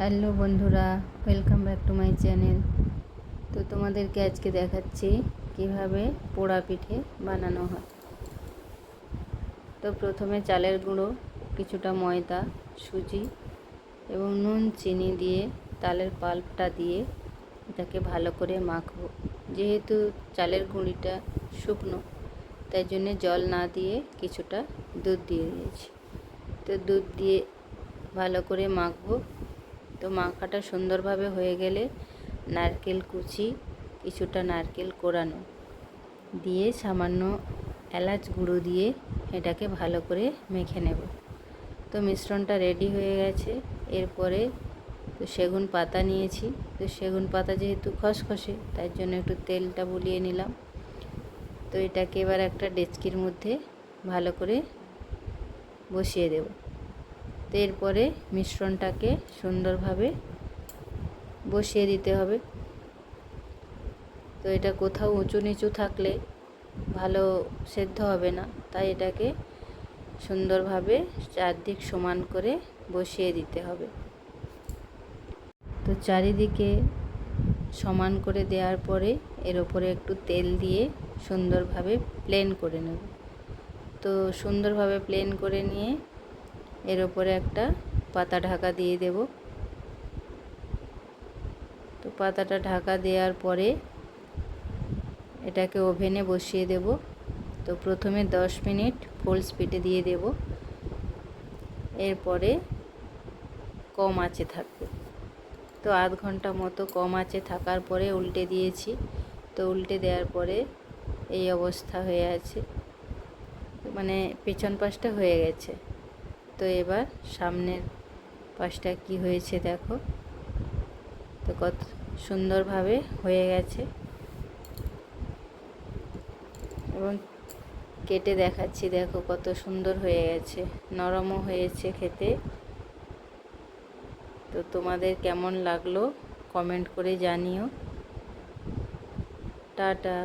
Hello বন্ধুরা, welcome back to my channel. তো তোমাদেরকে আজকে দেখাচ্ছি কিভাবে পোড়া পিঠে বানানো হয়। তো প্রথমে চালের গুঁড়ো, কিছুটা ময়দা, সুজি এবং নুন চিনি দিয়ে তালের পাল্পটা দিয়ে এটাকে ভালো করে মাখবো। যেহেতু চালের গুঁড়িটা শুকনো, তাই জন্যে জল না দিয়ে কিছুটা দুধ দিয়ে দিয়েছি। তো দুধ দিয়ে ভালো করে মাখবো। তো মাখাটা সুন্দরভাবে হয়ে গেলে নারকেল কুচি, কিছুটা নারকেল কোড়ানো দিয়ে সামান্য এলাচ গুঁড়ো দিয়ে এটাকে ভালো করে মেখে নেব। তো মিশ্রণটা রেডি হয়ে গেছে। এরপরে তো সেগুন পাতা নিয়েছি। তো সেগুন পাতা যেহেতু খসখসে, তাই জন্য একটু তেলটা বুলিয়ে নিলাম। তো এটাকে এবার একটা ডেচকির মধ্যে ভালো করে বসিয়ে দেব। তো এরপরে মিশ্রণটাকে সুন্দরভাবে বসিয়ে দিতে হবে। তো এটা কোথাও উঁচু নিচু থাকলে ভালো সেদ্ধ হবে না, তাই এটাকে সুন্দরভাবে চারদিক সমান করে বসিয়ে দিতে হবে। তো চারিদিকে সমান করে দেওয়ার পরে এর ওপরে একটু তেল দিয়ে সুন্দরভাবে প্লেন করে নেব। তো সুন্দরভাবে প্লেন করে নিয়ে এর ওপরে একটা পাতা ঢাকা দিয়ে দেব। তো পাতাটা ঢাকা দেওয়ার পরে এটাকে ওভেনে বসিয়ে দেব। তো প্রথমে 10 মিনিট ফুল স্পিডে দিয়ে দেব, এরপরে কম আঁচে থাকবে। তো আধ ঘন্টা মতো কম আঁচে থাকার পরে উল্টে দিয়েছি। তো উল্টে দেওয়ার পরে এই অবস্থা হয়ে আছে, মানে পেছন পাশটা হয়ে গেছে। তো এবার সামনের পাশটা কি হয়েছে দেখো। তো কত সুন্দরভাবে হয়ে গেছে এবং কেটে দেখাচ্ছি, দেখো কত সুন্দর হয়ে গেছে, নরমও হয়েছে খেতে। তো তোমাদের কেমন লাগলো কমেন্ট করে জানিও। টাটা।